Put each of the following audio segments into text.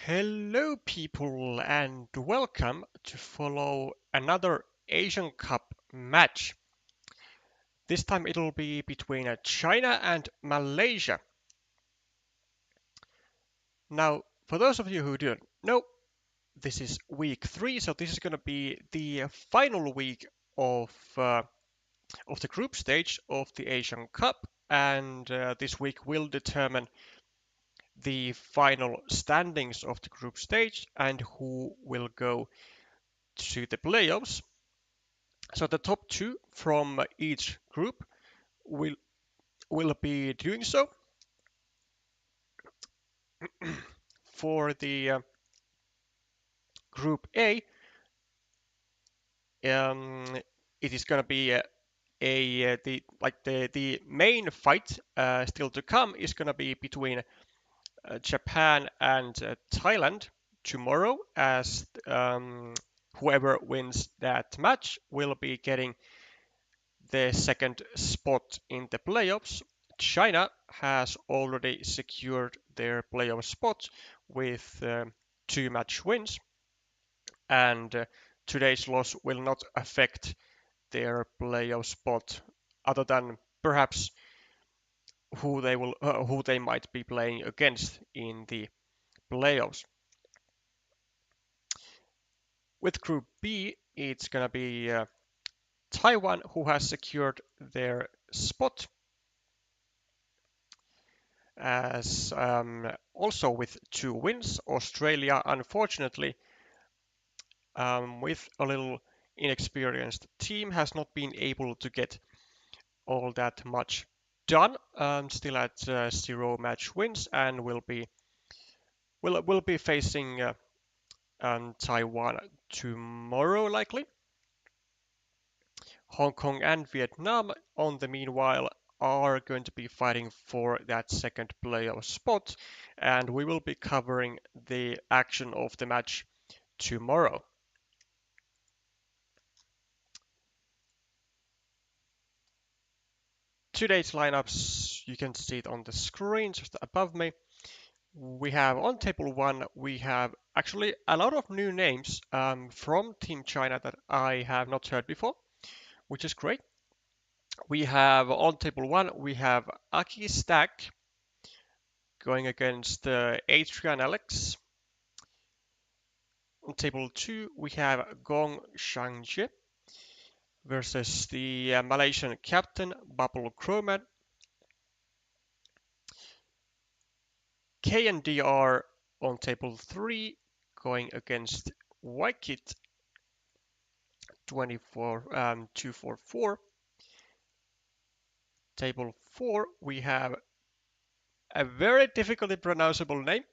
Hello, people, and welcome to follow another Asian Cup match. This time it'll be between China and Malaysia. Now, for those of you who don't know, this is week 3, so this is going to be the final week of uh, of the group stage of the Asian Cup, and this week will determine the final standings of the group stage and who will go to the playoffs. So the top two from each group will will be doing so. For the group A, it is going to be the main fight still to come is going to be between Japan and Thailand tomorrow, as whoever wins that match will be getting the second spot in the playoffs. China has already secured their playoff spot with 2 match wins, and today's loss will not affect their playoff spot, other than perhaps who they might be playing against in the playoffs. With Group B, it's gonna be Taiwan who has secured their spot, as also with 2 wins. Australia, unfortunately, with a little inexperienced team, has not been able to get all that much done. Still at 0 match wins, and will be facing Taiwan tomorrow likely. Hong Kong and Vietnam, on the meanwhile, are going to be fighting for that second playoff spot, and we will be covering the action of the match tomorrow. Today's lineups, you can see it on the screen just above me. We have on table 1, we have actually a lot of new names from Team China that I have not heard before, which is great. We have on table 1, we have Aki Stack going against Adrian Alex. On table 2, we have Gong Shangje versus the Malaysian captain Bubble Croman. KNDR on table 3 going against Waikit 244. Table 4, we have a very difficultly pronounceable name.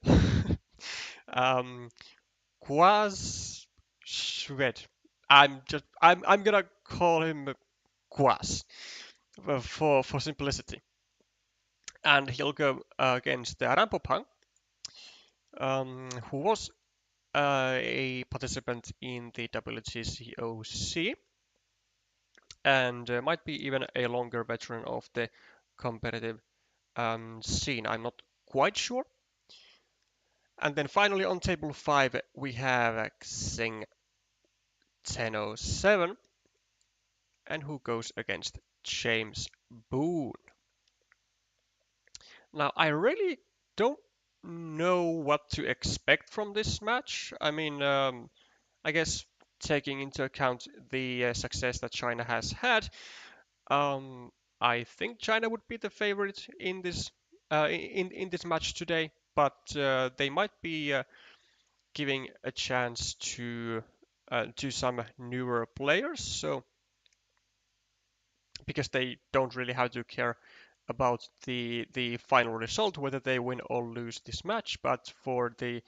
Quaz Shred. I'm gonna call him Quaz for simplicity. And he'll go against Rampopang, who was a participant in the WTCOC and might be even a longer veteran of the competitive scene. I'm not quite sure. And then finally on table 5 we have Xing 1007, and who goes against James Boone. Now I really don't know what to expect from this match. I mean, I guess taking into account the success that China has had, um, I think China would be the favorite in this match today, but they might be giving a chance to some newer players. So because they don't really have to care about the final result, whether they win or lose this match, but for the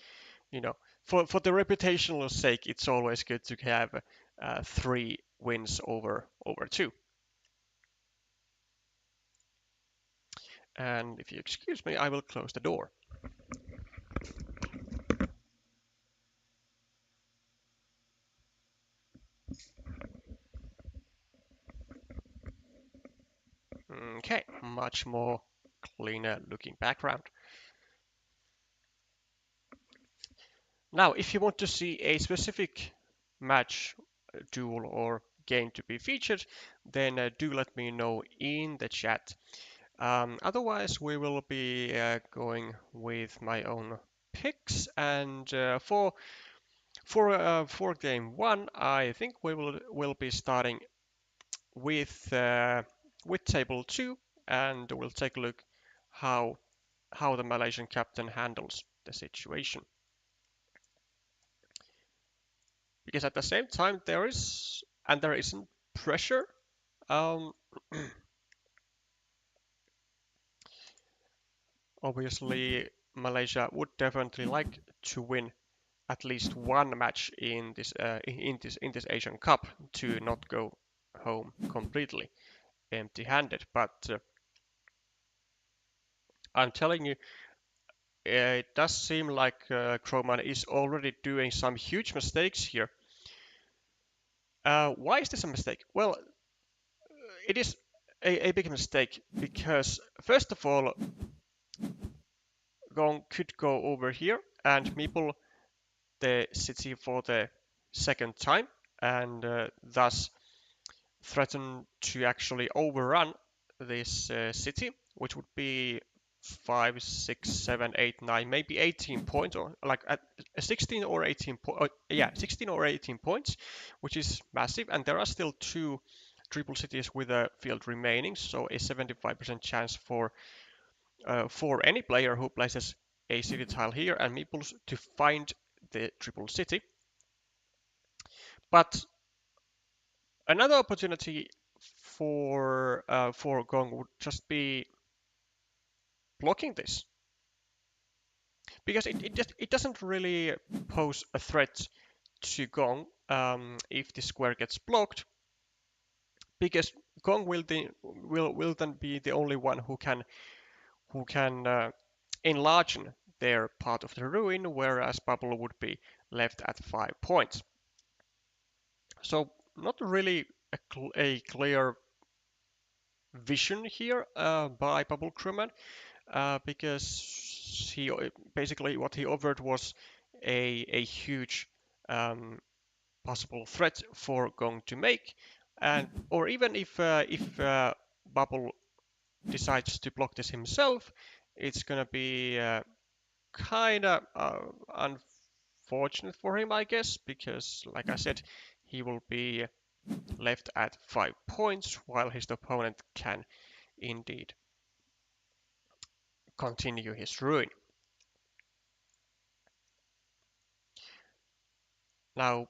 you know for the reputational sake, it's always good to have 3 wins over 2. And if you excuse me, I will close the door. Okay, much more cleaner looking background. Now, if you want to see a specific match, duel, or game to be featured, then do let me know in the chat. Otherwise, we will be going with my own picks, and for game one, I think we will be starting with table two, and we'll take a look how the Malaysian captain handles the situation. Because at the same time, there isn't pressure. Um, Obviously, Malaysia would definitely like to win at least one match in this Asian Cup to not go home completely empty-handed. But I'm telling you, it does seem like Kroman is already doing some huge mistakes here. Why is this a mistake? Well, it is a big mistake because, first of all, Gong could go over here and meeple the city for the second time, and thus threaten to actually overrun this city, which would be 5, 6, 7, 8, 9, maybe 18 points, or like at 16 or 18 yeah, 16 or 18 points, which is massive. And there are still two triple cities with a field remaining, so a 75% chance for any player who places a city tile here and meeples to find the triple city. But another opportunity for Gong would just be blocking this, because it doesn't really pose a threat to Gong if the square gets blocked, because Gong will then be the only one who can enlarge their part of the ruin, whereas Bubble would be left at 5 points. So not really a clear vision here by Bubble Crewman, because he basically what he offered was a huge possible threat for Gong to make, and or even if Bubble decides to block this himself, it's gonna be kind of unfortunate for him, I guess, because like I said, he will be left at 5 points while his opponent can indeed continue his ruin. Now,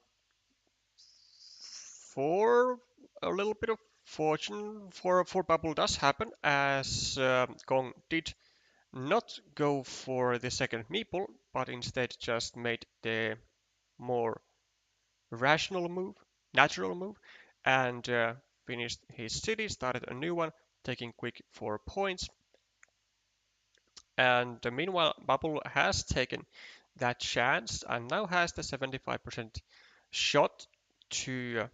for a little bit of fortune for Bubble does happen, as Gong did not go for the second meeple, but instead just made the more rational move, natural move, and finished his city, started a new one, taking quick 4 points. And meanwhile, Bubble has taken that chance and now has the 75% shot to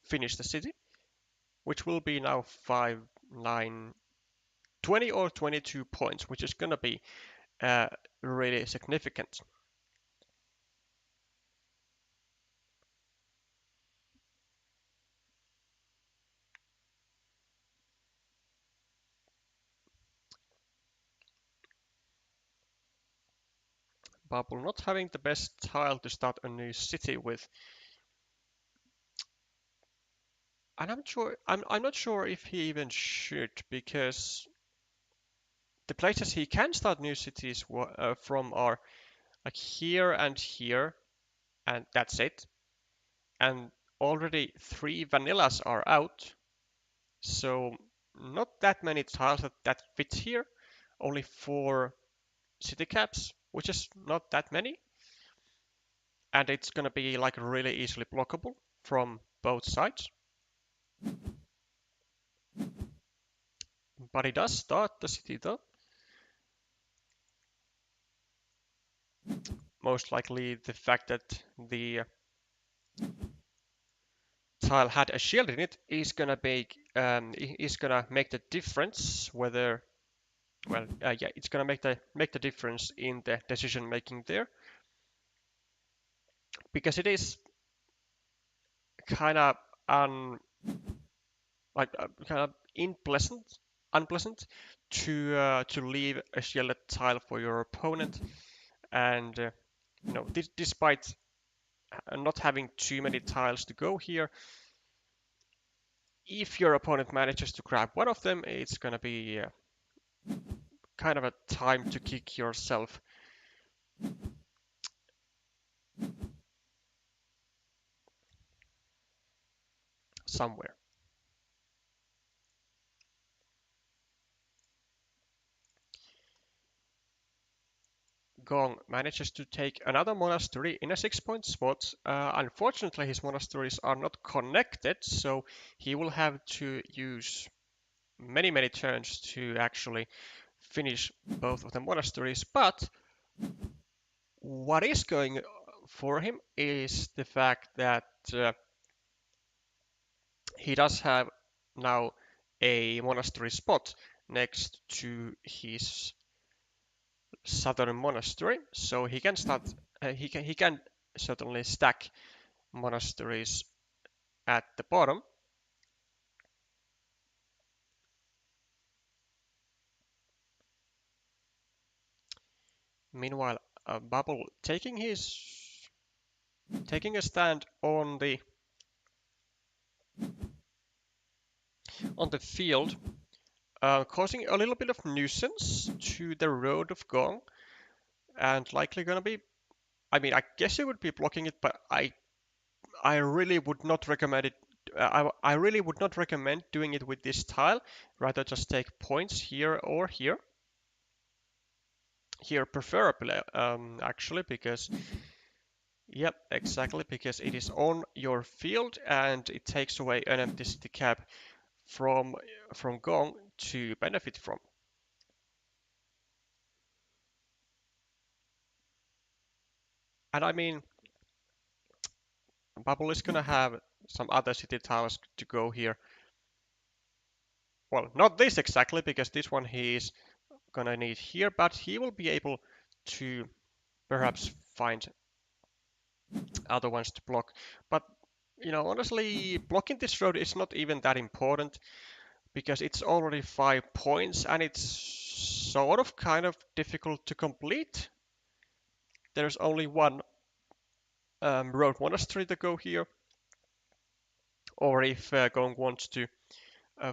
finish the city, which will be now 5, 9, 20 or 22 points, which is going to be really significant. Bubble not having the best tile to start a new city with. And I'm not sure if he even should, because the places he can start new cities from are like here and here, and that's it. And already 3 vanillas are out, so not that many tiles that fit here. Only 4 city caps, which is not that many, and it's gonna be like really easily blockable from both sides. But he does start the city though. Most likely the fact that the tile had a shield in it is gonna make the difference whether well, yeah, it's gonna make the difference in the decision making there, because it is kind of un kind of unpleasant to leave a shielded tile for your opponent, and despite not having too many tiles to go here, if your opponent manages to grab one of them, it's gonna be kind of a time to kick yourself somewhere. Gong manages to take another monastery in a 6-point spot. Unfortunately, his monasteries are not connected, so he will have to use many turns to actually finish both of the monasteries. But what is going for him is the fact that he does have now a monastery spot next to his southern monastery, so he can start. He can certainly stack monasteries at the bottom. Meanwhile, Bubble taking a stand on the field, causing a little bit of nuisance to the road of Gong, and likely gonna be. I mean, I guess he would be blocking it, but I really would not recommend it. I really would not recommend doing it with this tile. Rather, just take points here or here. Here, preferably, actually, because yep, exactly, because it is on your field and it takes away an empty city cap from Gong to benefit from. And I mean, Bubble is gonna have some other city tiles to go here. Well, not this exactly, because this one he is gonna need here, but he will be able to perhaps find other ones to block. But honestly, blocking this road is not even that important because it's already 5 points and it's sort of kind of difficult to complete. There's only one road monastery to go here, or if Gong wants to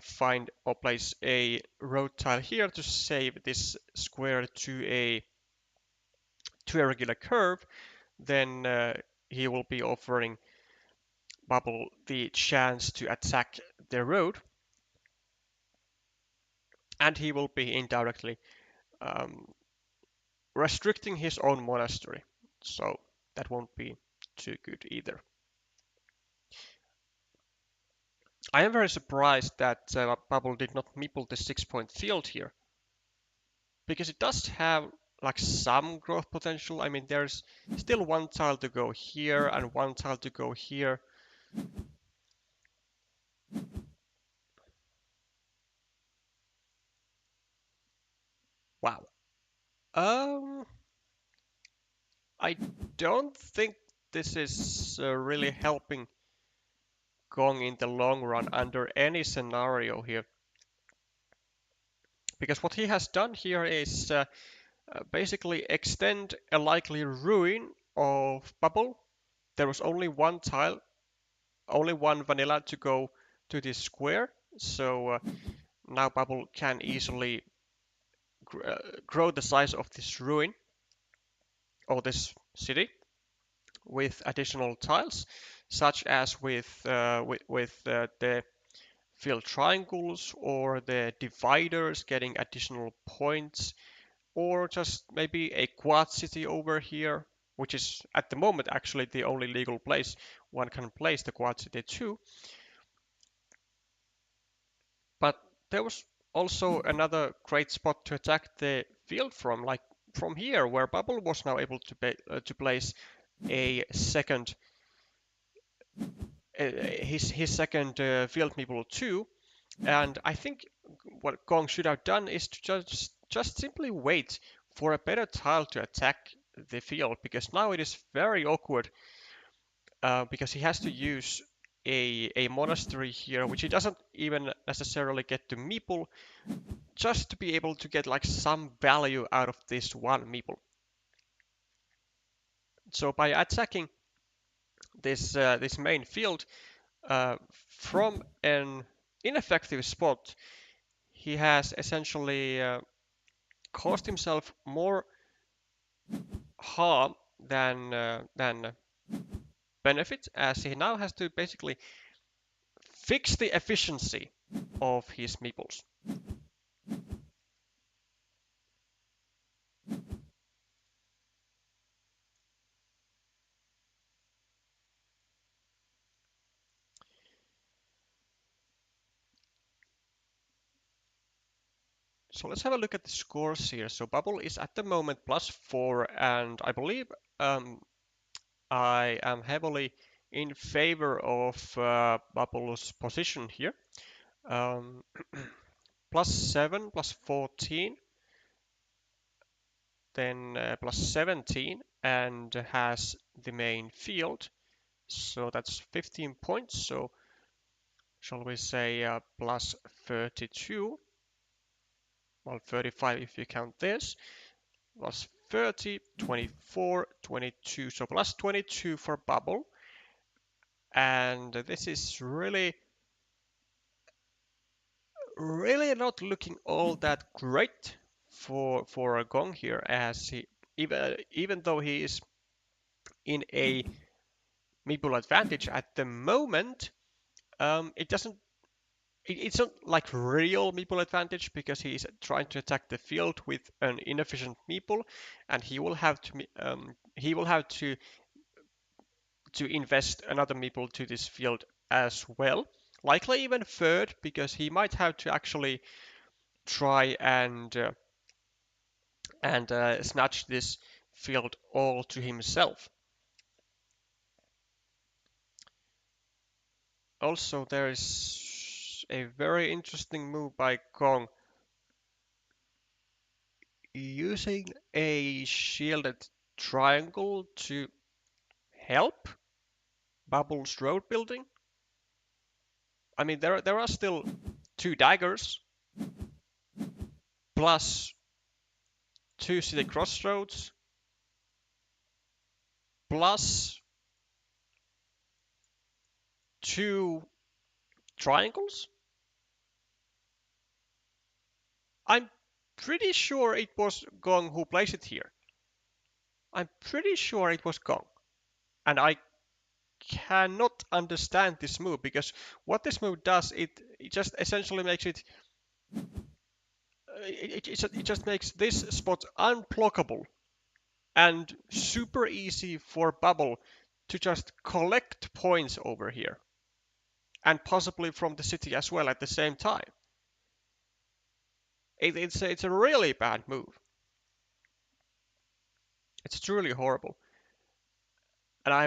find or place a road tile here to save this square to a regular curve, then he will be offering Bubble the chance to attack the road, and he will be indirectly um, restricting his own monastery. So that won't be too good either. I am very surprised that Bubble did not meeple the 6-point field here, because it does have like some growth potential. I mean, there's still one tile to go here and one tile to go here. Wow. Um, I don't think this is really helping Gong in the long run under any scenario here. Because what he has done here is basically extend a likely ruin of Bubble. There was only one tile, only one vanilla to go to this square, so now Bubble can easily grow the size of this ruin or this city with additional tiles, such as with the filled triangles or the dividers getting additional points, or just maybe a quad city over here, which is at the moment actually the only legal place one can place the quad city to. But there was also another great spot to attack the field from, like from here, where Bubble was now able to place a second his second field meeple too. And I think what Gong should have done is to just just simply wait for a better tile to attack the field, because now it is very awkward, because he has to use a monastery here, which he doesn't even necessarily get to meeple, just to be able to get like some value out of this one meeple. So by attacking this main field from an ineffective spot, he has essentially caused himself more harm than benefit, as he now has to basically fix the efficiency of his meeples. So let's have a look at the scores here. So Bubble is at the moment +4, and I believe I am heavily in favor of Bubble's position here. Um, +7, +14, then +17, and has the main field. So that's 15 points. So shall we say +32? Well, 35 if you count this. +30, 24, 22. So +22 for Bubble. And this is really not looking all that great for a Gong here, as he even though he is in a meeple advantage at the moment, it doesn't it's not like real meeple advantage, because he's trying to attack the field with an inefficient meeple, and he will have to invest another meeple to this field as well, likely even third, because he might have to actually try and snatch this field all to himself. Also, there is a very interesting move by Kong, using a shielded triangle to help Bubble's road building. I mean, there are still 2 daggers plus 2 city crossroads plus 2 triangles. I'm pretty sure it was Gong who placed it here. I'm pretty sure it was Gong. And I cannot understand this move, because what this move does, it just essentially makes it just makes this spot unblockable and super easy for Bubble to just collect points over here, and possibly from the city as well at the same time. It's a really bad move. It's truly horrible, and I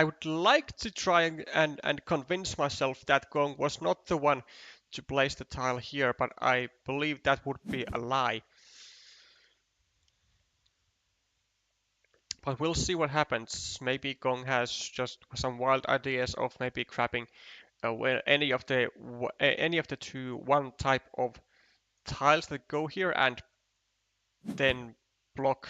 would like to try and convince myself that Gong was not the one to place the tile here, but I believe that would be a lie. But we'll see what happens. Maybe Gong has just some wild ideas of maybe grabbing any of the 2 one type of tiles that go here, and then block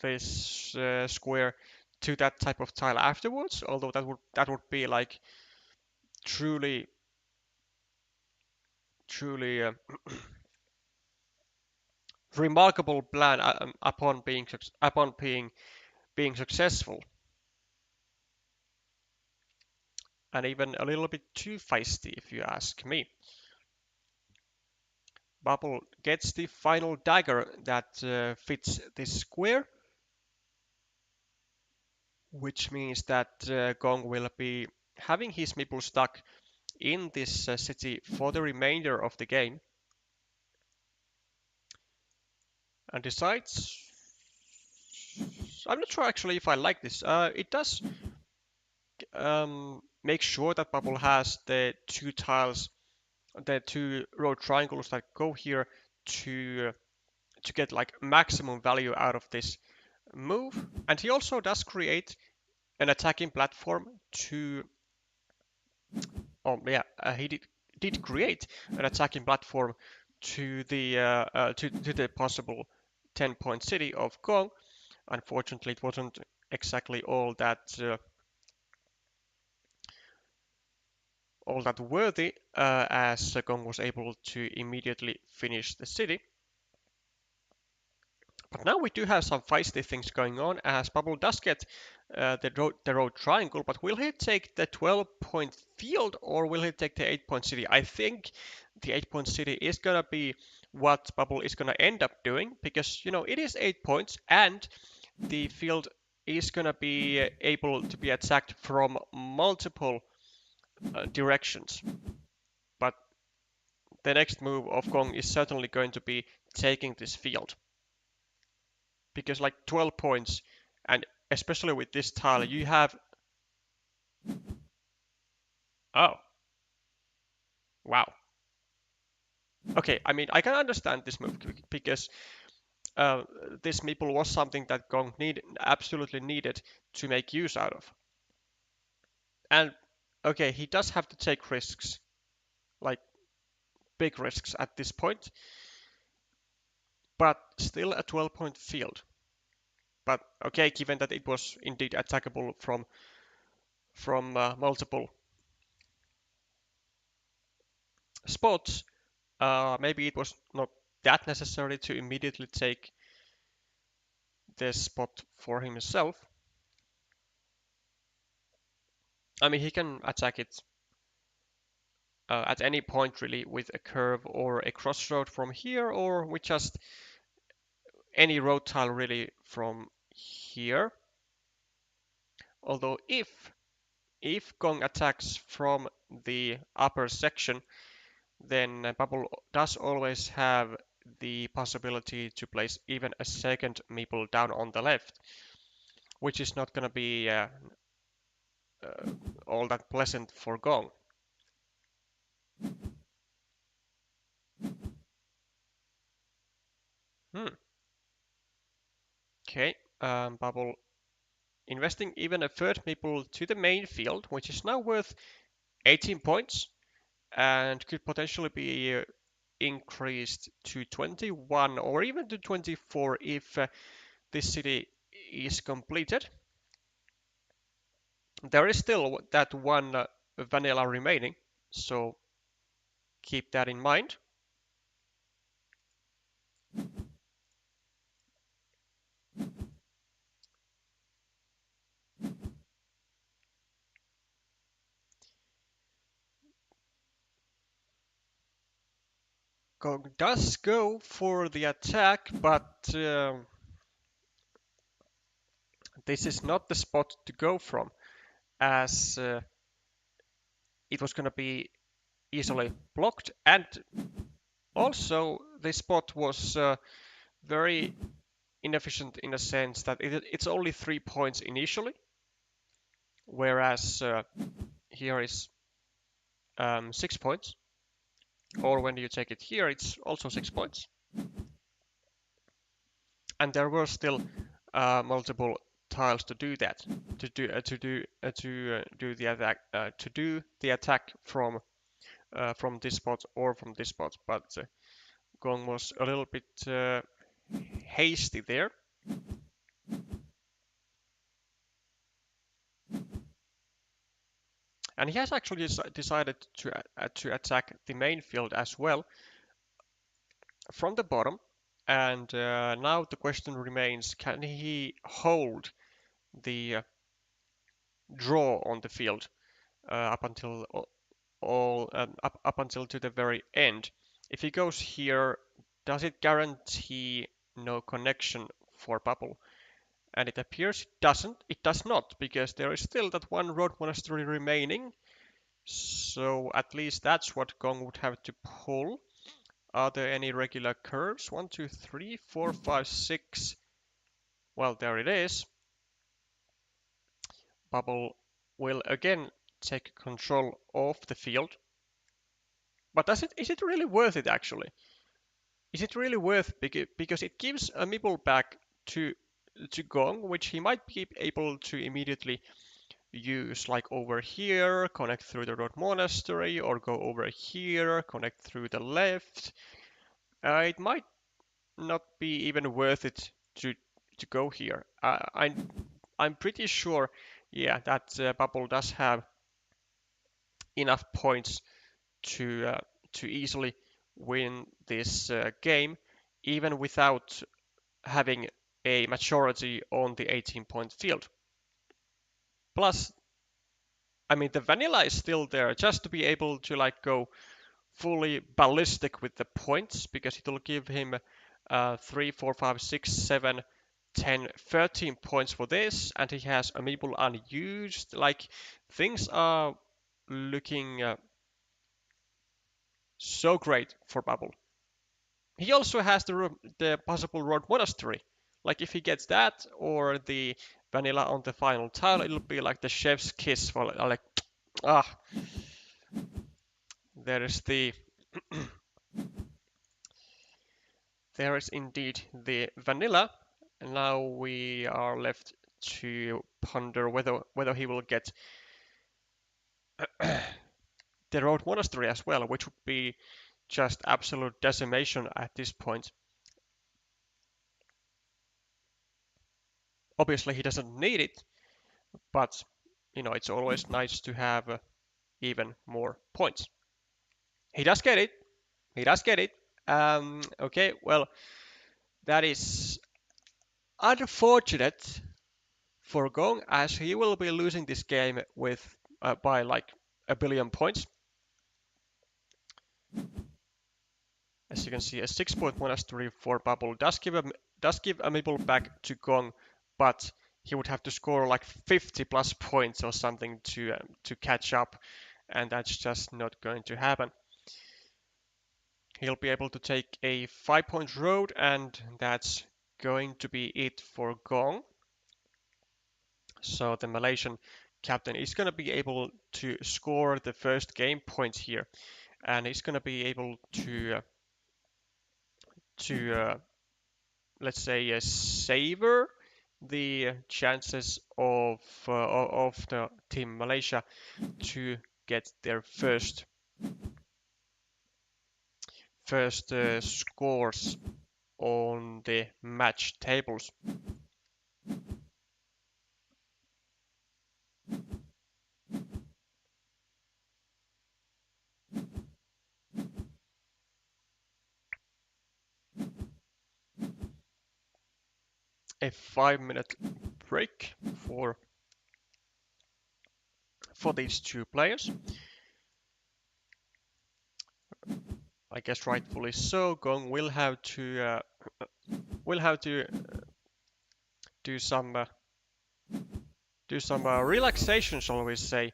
this square to that type of tile afterwards. Although that would be like truly remarkable plan upon being successful, and even a little bit too feisty if you ask me. Bubble gets the final dagger that fits this square, which means that Gong will be having his meeple stuck in this city for the remainder of the game, and decides. I'm not sure actually if I like this. It does make sure that Bubble has the 2 tiles, the 2 road triangles that go here to to get like maximum value out of this move. And he also does create an attacking platform to, oh yeah, he did create an attacking platform to the to the possible 10-point city of Gong. Unfortunately, it wasn't exactly all that worthy, as Gong was able to immediately finish the city. But now we do have some feisty things going on, as Bubble does get the road triangle, but will he take the 12-point field or will he take the 8-point city? I think the 8-point city is going to be what Bubble is going to end up doing, because, you know, it is 8 points and the field is going to be able to be attacked from multiple directions. But the next move of Gong is certainly going to be taking this field, because like 12 points, and especially with this tile, you have, oh wow, okay, I mean, I can understand this move because this meeple was something that Gong absolutely needed to make use out of. And okay, he does have to take risks, like big risks at this point, but still a 12-point field. But okay, given that it was indeed attackable from multiple spots, maybe it was not that necessary to immediately take this spot for himself. I mean, he can attack it at any point really with a curve or a crossroad from here, or with just any road tile really from here. Although if Gong attacks from the upper section, then Bubble does always have the possibility to place even a second meeple down on the left, which is not going to be all that pleasant for Gong. Okay, Bubble investing even a third meeple to the main field, which is now worth 18 points and could potentially be increased to 21 or even to 24 if this city is completed. There is still that one vanilla remaining, so keep that in mind. Gog does go for the attack, but this is not the spot to go from, as it was going to be easily blocked, and also this spot was very inefficient in a sense that it's only 3 points initially, whereas here is 6 points, or when you take it here it's also 6 points, and there were still multiple tiles to do that, to do the attack, from this spot or from this spot, but Gong was a little bit hasty there. And he has actually decided to attack the main field as well from the bottom. And now the question remains, can he hold the draw on the field up until up until to the very end? If he goes here, does it guarantee no connection for Bubble? And it appears it does not, because there is still that one road monastery remaining. So at least that's what Gong would have to pull. Are there any regular curves? 1, 2, 3, 4, 5, 6. Well, there it is. Bubble will again take control of the field. But is it really worth it actually? Is it really worth because it gives a meeple back to Gong, which he might be able to immediately use like over here, connect through the road monastery, or go over here, connect through the left. It might not be even worth it to go here. I'm pretty sure, yeah, that Bubble does have enough points to to easily win this game, even without having a majority on the 18-point field. Plus, I mean, the vanilla is still there just to be able to like go fully ballistic with the points because it'll give him 3, 4, 5, 6, 7, 10, 13 points for this, and he has Amiibo unused. Like, things are looking so great for Bubble. He also has the possible Road Monastery. Like, if he gets that or the vanilla on the final tile, it'll be like the chef's kiss for like, ah, there is the there is indeed the vanilla. And now we are left to ponder whether he will get the Road Monastery as well, which would be just absolute decimation at this point. Obviously, he doesn't need it, but it's always nice to have even more points. He does get it. He does get it. Okay, well, that is unfortunate for Gong, as he will be losing this game with by like a billion points. As you can see, a 6-point monastery for Bubble does give a meeple back to Gong, but he would have to score like 50 plus points or something to catch up, and that's just not going to happen. He'll be able to take a 5-point road, and that's going to be it for Gong. So the Malaysian captain is going to be able to score the first game points here, and he's going to be able to let's say savor the chances of the team Malaysia to get their first scores on the match tables. A 5-minute break for these two players. I guess rightfully so. Gong will have to do some relaxation, shall we say,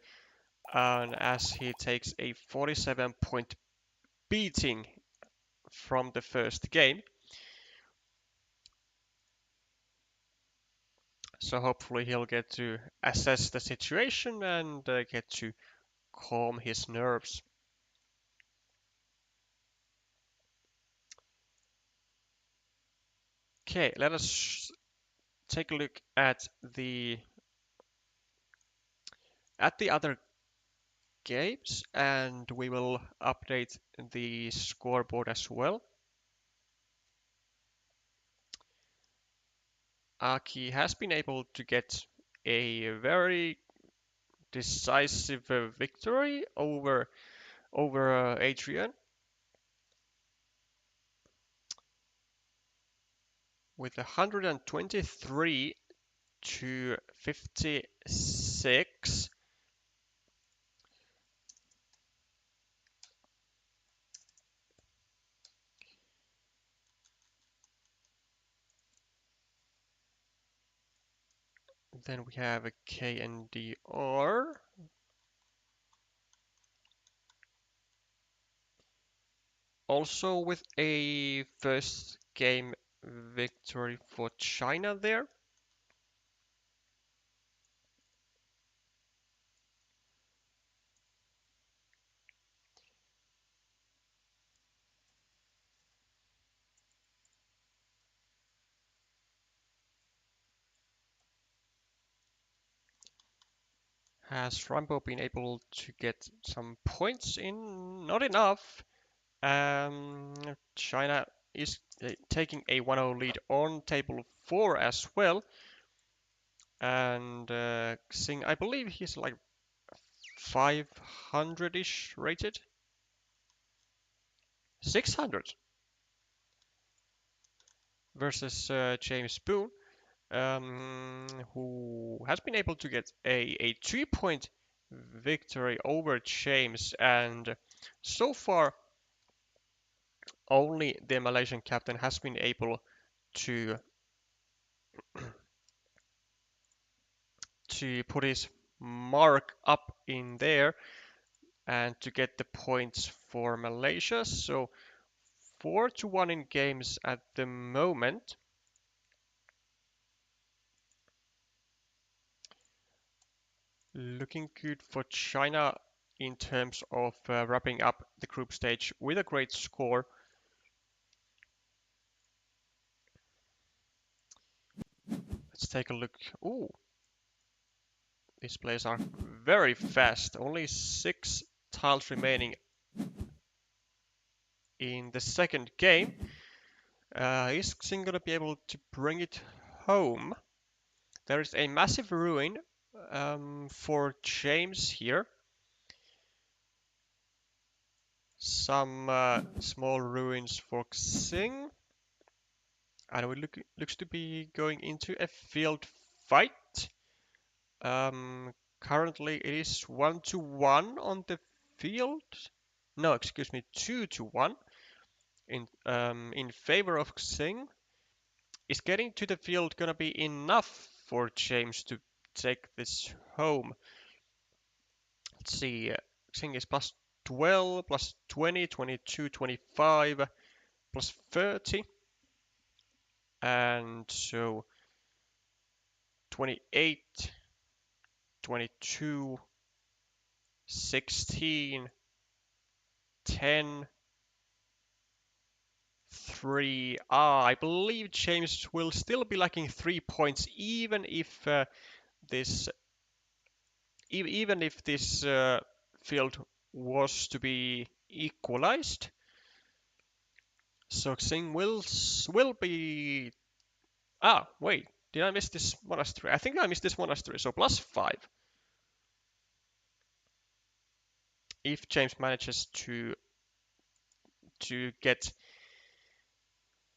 as he takes a 47-point beating from the first game. So hopefully he'll get to assess the situation and get to calm his nerves. Okay, let us take a look at the other games, and we will update the scoreboard as well. Aki has been able to get a very decisive victory over Adrian with 123 to 56. Then we have a KNDR. Also with a first game victory for China there. Has Rambo been able to get some points in? Not enough. China is taking a 1-0 lead on table 4 as well. And Xing, I believe he's like 500-ish rated. 600 versus James Boone, who has been able to get a 2-point victory over James, and so far only the Malaysian captain has been able to put his mark up in there and to get the points for Malaysia. So 4-1 in games at the moment. Looking good for China in terms of wrapping up the group stage with a great score. Let's take a look. Ooh, these players are very fast. Only 6 tiles remaining in the second game. Is Xing gonna be able to bring it home? There is a massive ruin for James here. Some small ruins for Xing. And we looks to be going into a field fight. Currently it is 1-1 on the field. No, excuse me, 2-1 in favor of Xing. Is getting to the field gonna be enough for James to take this home? Let's see. Xing is plus 12, plus 20, 22, 25, plus 30. And so 28, 22, 16, 10, 3. I believe James will still be lacking 3 points, even if this field was to be equalized. So Xing will be. Wait, did I miss this monastery? I think I missed this monastery. So plus 5. If James manages to get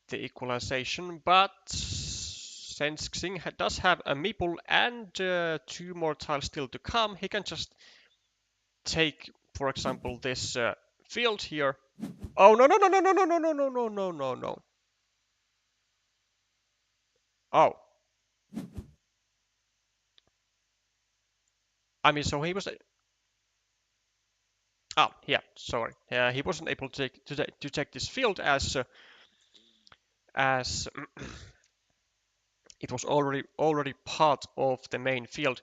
the equalization, but since Xing does have a meeple and 2 more tiles still to come, he can just take, for example, this field here. Oh, no, no, no, no, no, no, no, no, no, no, no, no, no. Oh. I mean, so he was. Oh, yeah, sorry. He wasn't able to take this field as it was already part of the main field.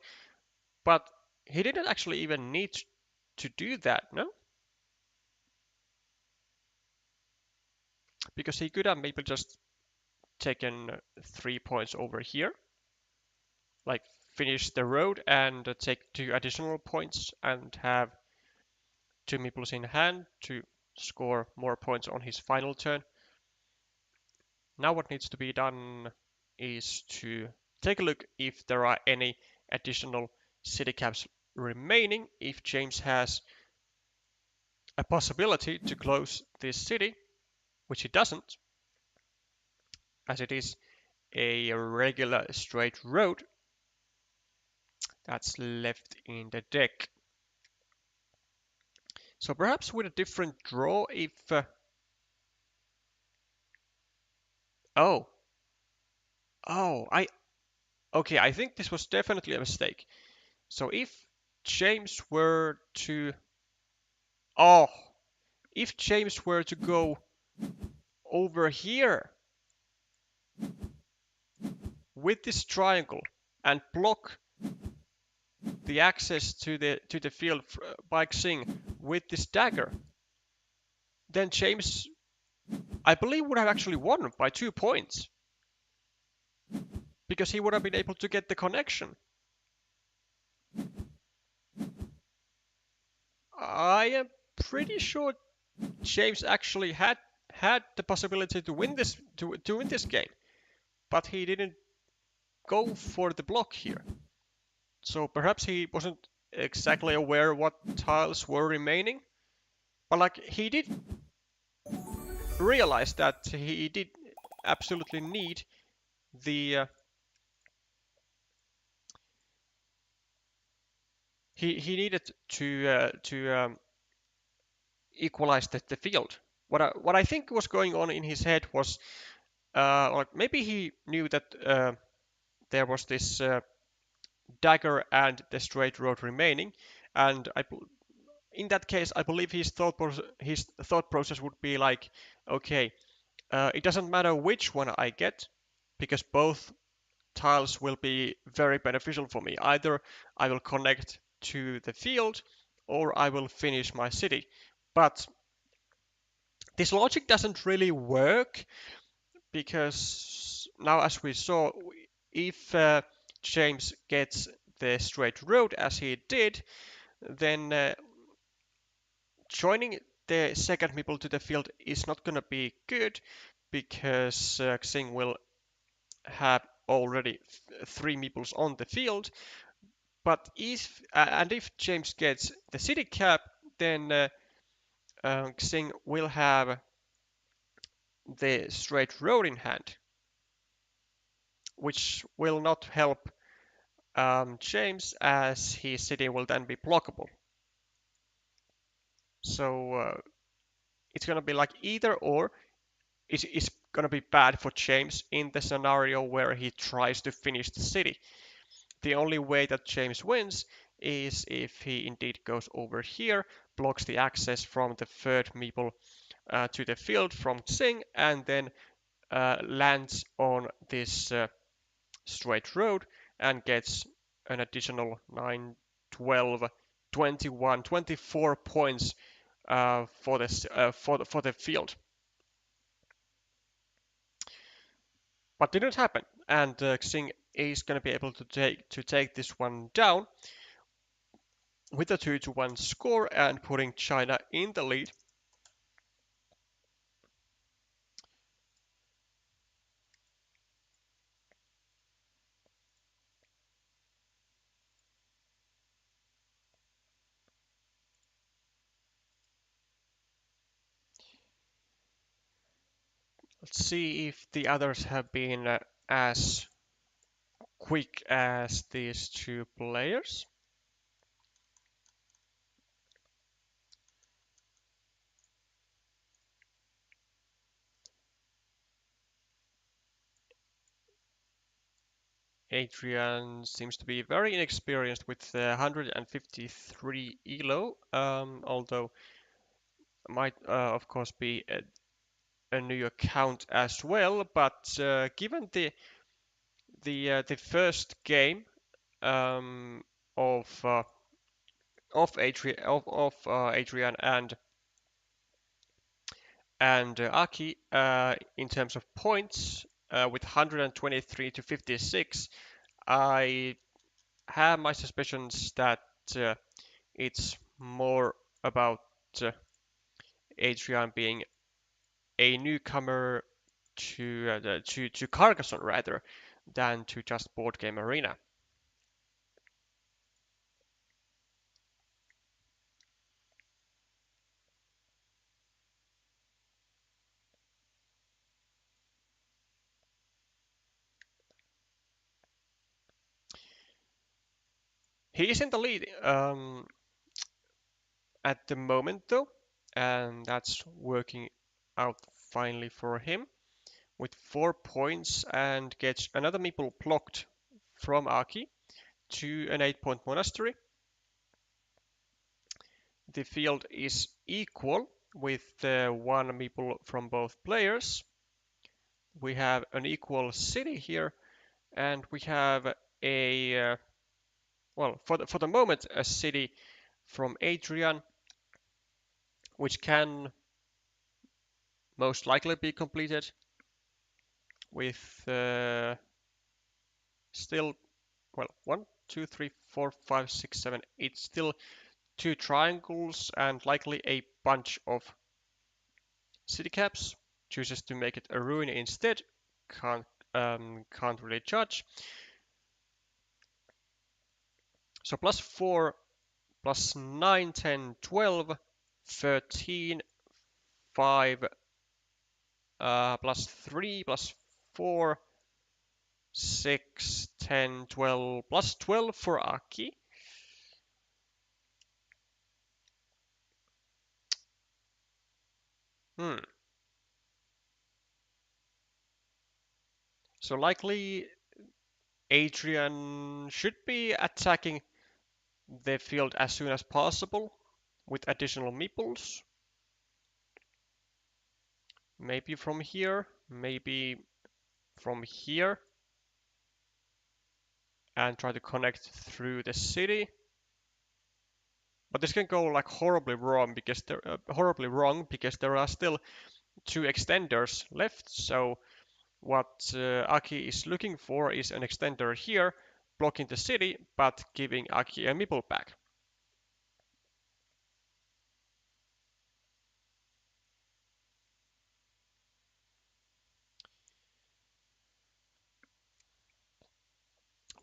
But he didn't actually even need to do that, no? Because he could have maybe just taken 3 points over here, like finish the road and take 2 additional points and have 2 meeples in hand to score more points on his final turn. Now what needs to be done is to take a look if there are any additional city caps remaining, if James has a possibility to close this city, which he doesn't, as it is a regular straight road that's left in the deck. So perhaps with a different draw if... Okay, I think this was definitely a mistake. So if James were to... Oh, if James were to go over here with this triangle and block the access to the field by Xing with this dagger, then James, I believe, would have actually won by 2 points. Because he would have been able to get the connection. I am pretty sure James actually had the possibility to win this game, but he didn't go for the block here. So perhaps he wasn't exactly aware what tiles were remaining, but like he did realize that he did absolutely need the he needed to equalize the field. What I think was going on in his head was like maybe he knew that there was this dagger and the straight road remaining, and in that case I believe his thought process would be like, okay, it doesn't matter which one I get because both tiles will be very beneficial for me. Either I will connect to the field or I will finish my city. But this logic doesn't really work because now, as we saw, if James gets the straight road as he did, then joining the second meeple to the field is not going to be good because Xing will have already three meeples on the field. But if James gets the city cap, then Xing will have the straight road in hand, which will not help James as his city will then be blockable. So it's gonna be like either or. It's gonna be bad for James in the scenario where he tries to finish the city. The only way that James wins is if he indeed goes over here, blocks the access from the third meeple to the field from Xing, and then lands on this straight road and gets an additional 9, 12, 21, 24 points for the field. But didn't happen, and Xing is going to be able to take this one down with a 2-1 score and putting China in the lead. Let's see if the others have been as quick as these two players. Adrian seems to be very inexperienced with 153 elo, although might of course be a new account as well. But given the first game um, of Adrian and Aki in terms of points with 123 to 56, I have my suspicions that uh, it's more about uh, Adrian being a newcomer to Carcassonne rather than to just board game arena. He is in the lead at the moment though, and that's working out finally for him with 4 points and gets another meeple blocked from Aki to an 8-point monastery. The field is equal with one meeple from both players. We have an equal city here, and we have a well, for the moment, a city from Adrian, which can most likely be completed with still, well, 1, 2, 3, 4, 5, 6, 7, 8, still two triangles and likely a bunch of city caps. Chooses to make it a ruin instead. Can't really judge. So +4, +9, 10, 12, 13, 5, +3, +4, 6, 10, 12, +12 for Aki. So likely Adrian should be attacking the field as soon as possible with additional meeples. Maybe from here, maybe from here, and try to connect through the city. But this can go like horribly wrong because there are still two extenders left. So what Aki is looking for is an extender here, blocking the city, but giving Aki a meeple back.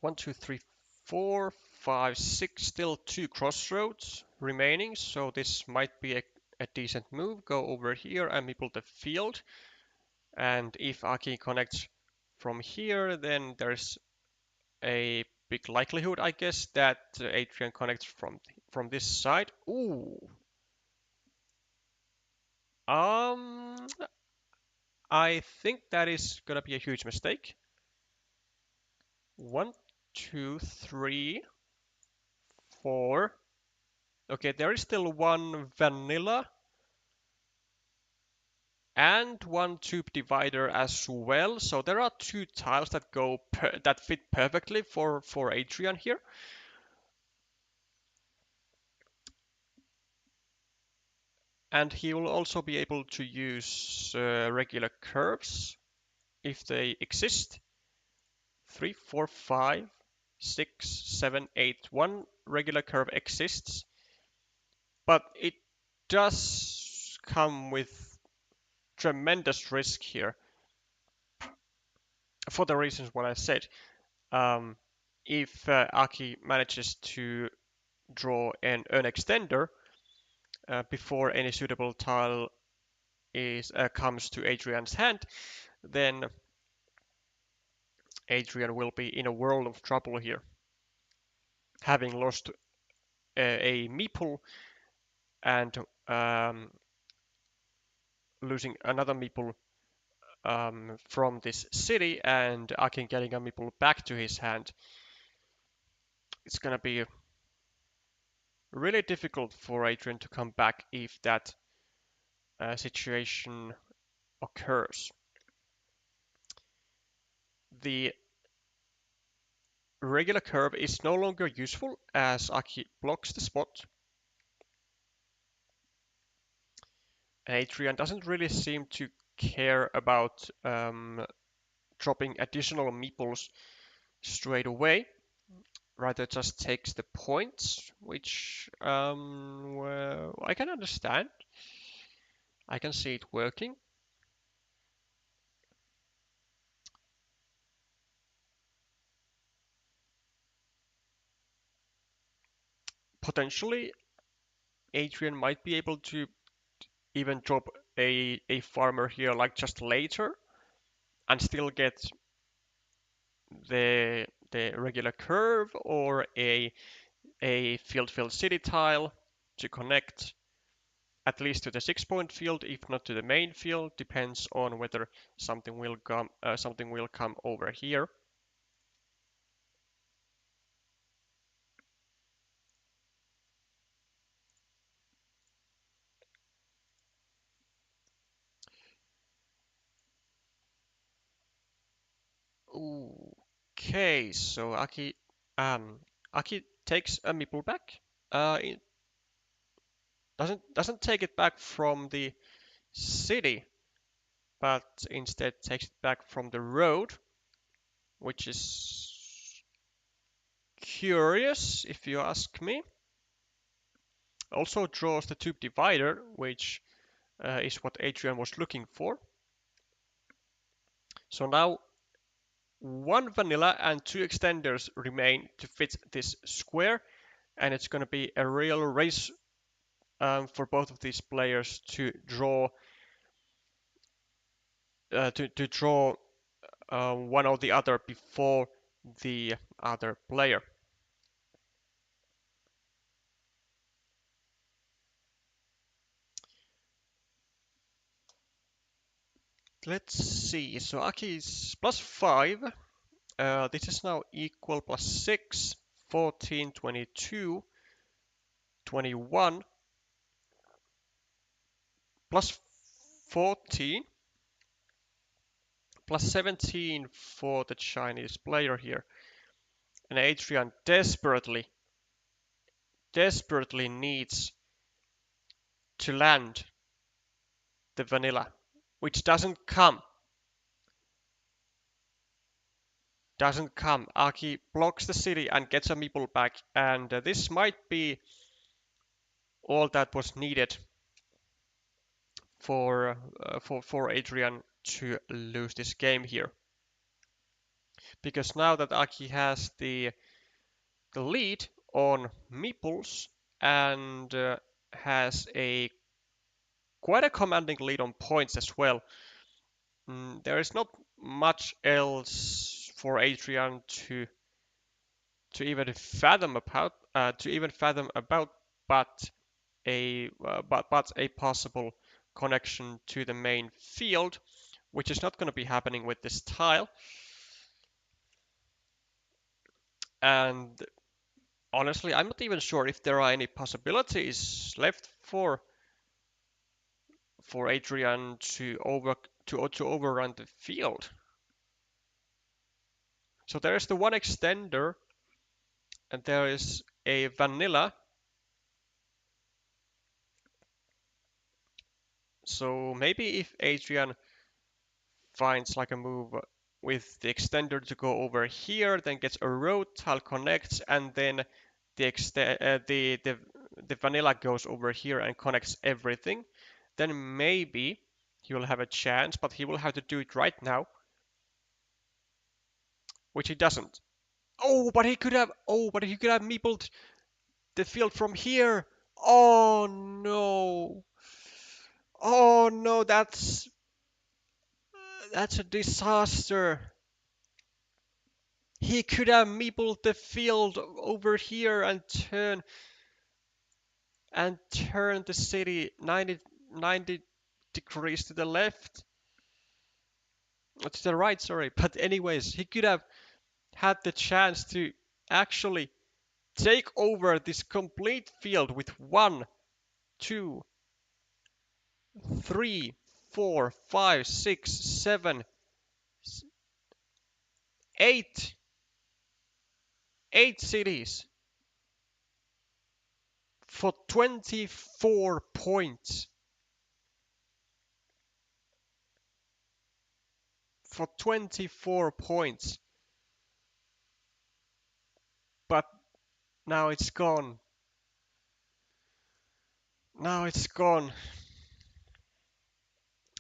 One, two, three, 4, 5, 6, still two crossroads remaining, so this might be a decent move. Go over here and meeple the field. And if Aki connects from here, then there's a big likelihood, I guess, that Adrian connects from this side. Ooh. Um, I think that is gonna be a huge mistake. 1, 2, 3, 4. Okay, there is still one vanilla and one tube divider as well. So there are two tiles that that fit perfectly for Adrian here. And he will also be able to use regular curves if they exist. 3, 4, 5, 6, 7, 8. One regular curve exists, but it does come with tremendous risk here for the reasons what I said. If Aki manages to draw an extender before any suitable tile comes to Adrian's hand, then Adrian will be in a world of trouble here, having lost a meeple and losing another meeple from this city, and Akin getting a meeple back to his hand. It's gonna be really difficult for Adrian to come back if that situation occurs. The regular curve is no longer useful as Aki blocks the spot. And Adrian doesn't really seem to care about dropping additional meeples straight away. Rather just takes the points, which well, I can understand. I can see it working. Potentially, Adrian might be able to even drop a farmer here like just later and still get the regular curve or a field city tile to connect at least to the 6-point field, if not to the main field. Depends on whether something will come over here. Okay, so Aki takes a meeple back. It doesn't take it back from the city, but instead takes it back from the road, which is curious if you ask me. Also draws the tube divider, which is what Adrian was looking for. So now one vanilla and two extenders remain to fit this square, and it's going to be a real race for both of these players to draw one or the other before the other player. Let's see. So Aki is +5. This is now equal +6, 14, 22, 21, +14, +17 for the Chinese player here. And Adrian desperately needs to land the vanilla, which doesn't come. Aki blocks the city and gets a meeple back, and this might be all that was needed for Adrian to lose this game here. Because now that Aki has the lead on meeples and has a quite a commanding lead on points as well, there is not much else for Adrian to even fathom about but a possible connection to the main field, which is not going to be happening with this tile. And honestly, I'm not even sure if there are any possibilities left for Adrian to overrun the field. So there is the one extender, and there is a vanilla. So maybe if Adrian finds like a move with the extender to go over here, then gets a road tile connects, and then the vanilla goes over here and connects everything, then maybe he will have a chance, but he will have to do it right now, which he doesn't. But he could have meepled the field from here. Oh no. Oh no, that's a disaster. He could have meepled the field over here and turn the city 90 degrees to the left. To the right, sorry. But anyways, he could have had the chance to actually take over this complete field with 1, 2, 3, 4, 5, 6, 7, 8, 8 cities for 24 points. For 24 points. But now it's gone. Now it's gone.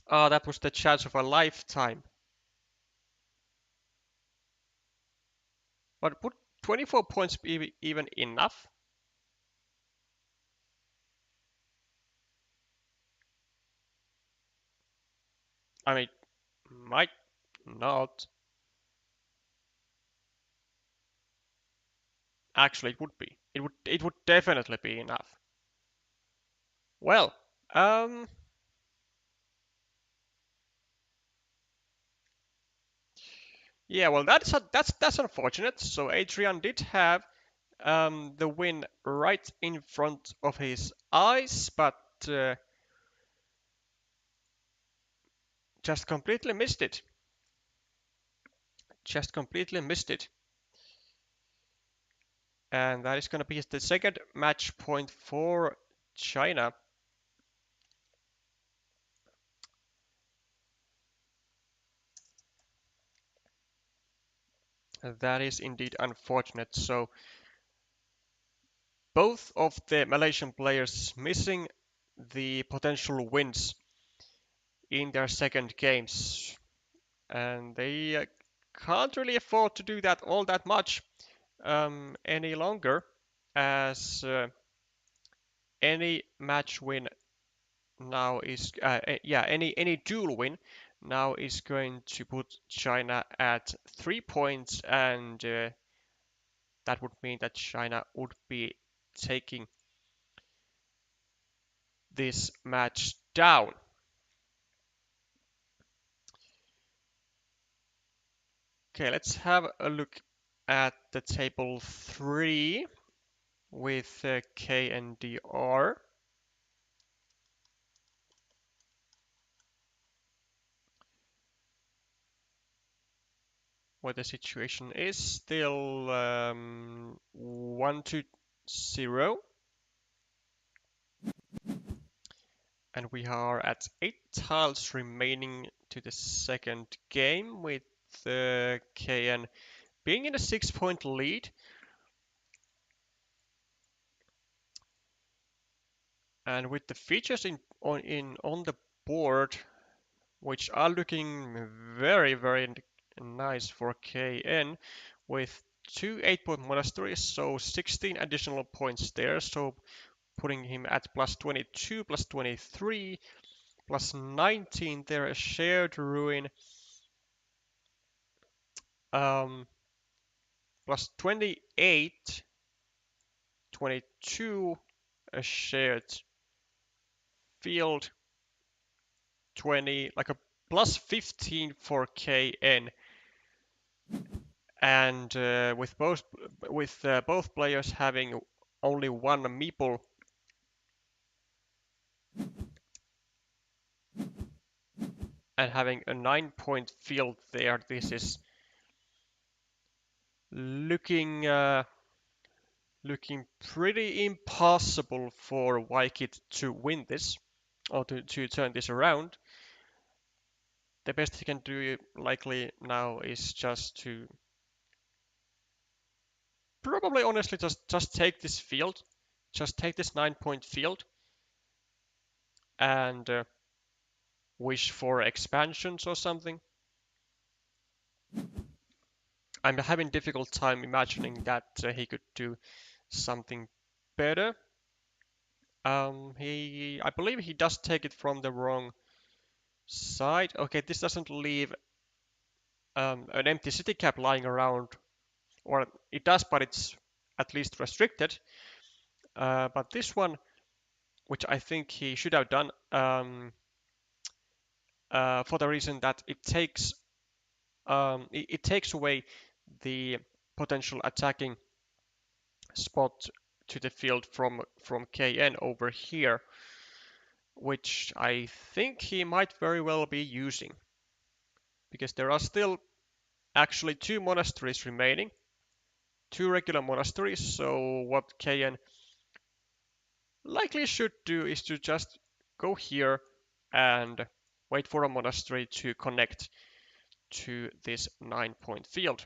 Ah, that was the chance of a lifetime. But would 24 points be even enough? I mean, might not. Actually, it would be. It would definitely be enough. Well, yeah, well that's unfortunate. So Adrian did have the win right in front of his eyes, but just completely missed it. Just completely missed it. And that is going to be the second match point for China. That is indeed unfortunate. So both of the Malaysian players missing the potential wins in their second games, and they can't really afford to do that all that much any longer, as any match win now is any duel win now is going to put China at 3 points, and that would mean that China would be taking this match down. Okay, let's have a look at the table 3 with KNDR. Where the situation is still 1-0, and we are at 8 tiles remaining to the second game, with KN being in a 6-point lead. And with the features on the board, which are looking very, very nice for KN, with 2 8-point monasteries, so 16 additional points there, so putting him at plus 22, plus 23, plus 19 there, a shared ruin, plus 28, 22, a shared field, 20, like a plus 15 for KN. And with both players having only one meeple, and having a 9-point field there, this is looking pretty impossible for Wykit to win this, or to turn this around. The best he can do likely now is just to probably honestly just take this field, just take this 9-point field, and wish for expansions or something. I'm having difficult time imagining that he could do something better. I believe he does take it from the wrong side. Okay, this doesn't leave an empty city cap lying around, or it does, but it's at least restricted. But this one, which I think he should have done, for the reason that it takes away the potential attacking spot to the field from KN over here, which I think he might very well be using, because there are still actually 2 monasteries remaining, 2 regular monasteries. So what KN likely should do is to just go here and wait for a monastery to connect to this 9-point field.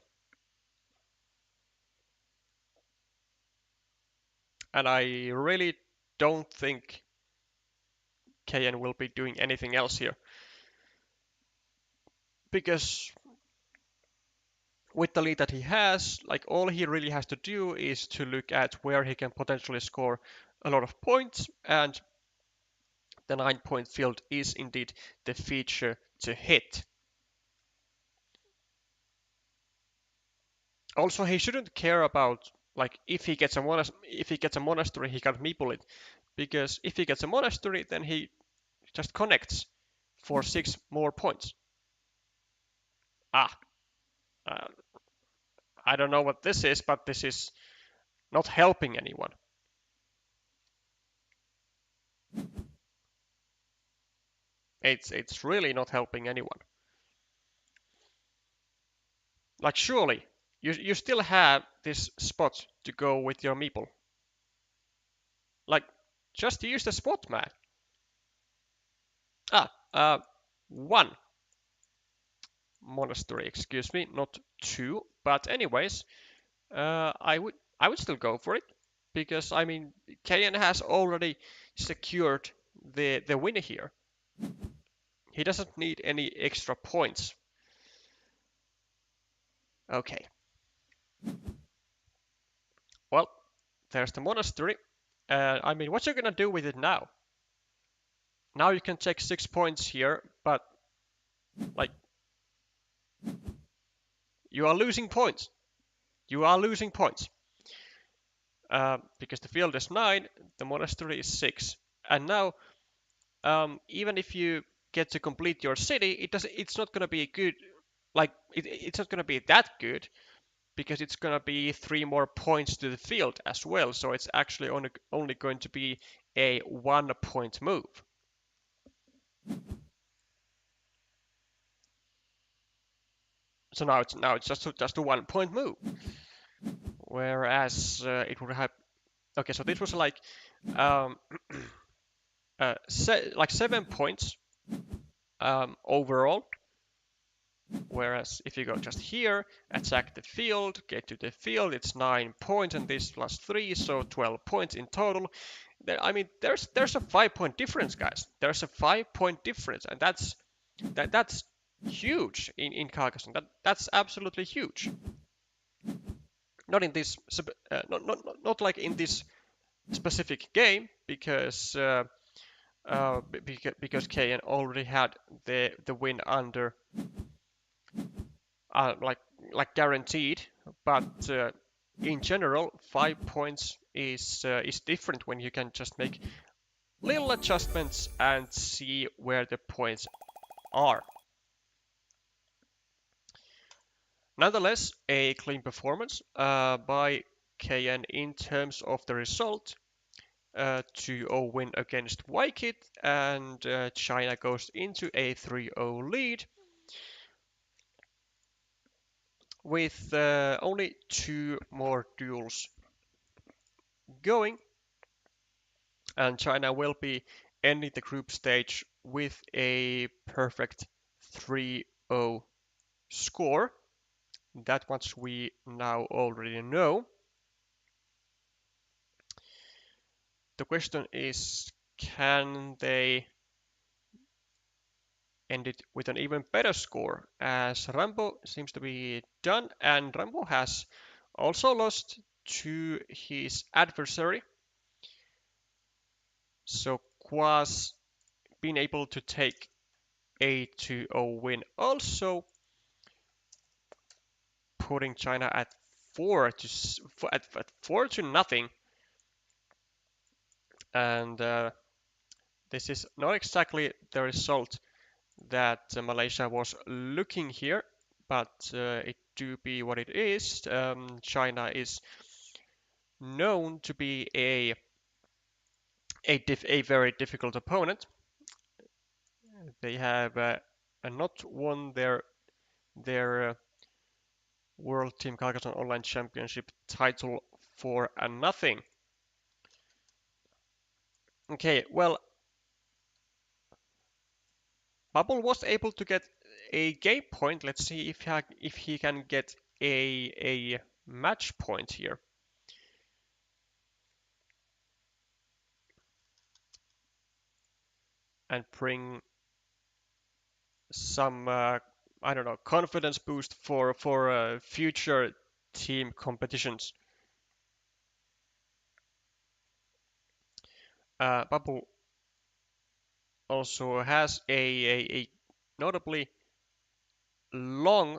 And I really don't think KN will be doing anything else here, because with the lead that he has, like, all he really has to do is to look at where he can potentially score a lot of points, and the 9-point field is indeed the feature to hit. Also, he shouldn't care about, like, if he gets a monastery, he can't meeple it, because if he gets a monastery, then he just connects for 6 more points. Uh, I don't know what this is, but this is not helping anyone. It's really not helping anyone. Like, surely you still have this spot to go with your meeple. Like, just use the spot, man. One monastery, excuse me, not 2. But anyways, I would still go for it. because I mean KN has already secured the win here. He doesn't need any extra points. Okay. Well, there's the monastery. I mean, what you gonna do with it now? Now you can take 6 points here, but like you are losing points. You are losing points. Because the field is 9, the monastery is 6. And now, even if you get to complete your city, it's not going to be good. Like, it's not going to be that good because it's going to be 3 more points to the field as well. So it's actually only going to be a 1-point move. So now it's just a 1-point move. Whereas it would have. Okay, so this was like um, like 7 points overall. Whereas if you go just here, attack the field, get to the field, it's 9 points, and this plus 3, so 12 points in total. I mean, there's a 5-point difference, guys. There's a 5-point difference, and that's huge in Carcassonne. That's absolutely huge. Not in this, not like in this specific game, because KN already had the win under like guaranteed, but in general, 5 points is different when you can just make little adjustments and see where the points are. Nonetheless, a clean performance by KN in terms of the result. 2-0 win against Waikit, and China goes into a 3-0 lead with only 2 more duels going, and China will be ending the group stage with a perfect 3-0 score. That much we now already know. The question is, can they end it with an even better score, as Rambo seems to be done, and Rambo has also lost to his adversary. So Quas being able to take a 2-0 win, also putting China at 4 to nothing. And this is not exactly the result that Malaysia was looking here, but it do be what it is. China is known to be a very difficult opponent. They have not won their World Team Carcassonne Online Championship title for nothing. Okay, well, Bubble was able to get a game point. Let's see if he can get a match point here. And bring some I don't know, confidence boost for future team competitions. Bubble also has a notably long,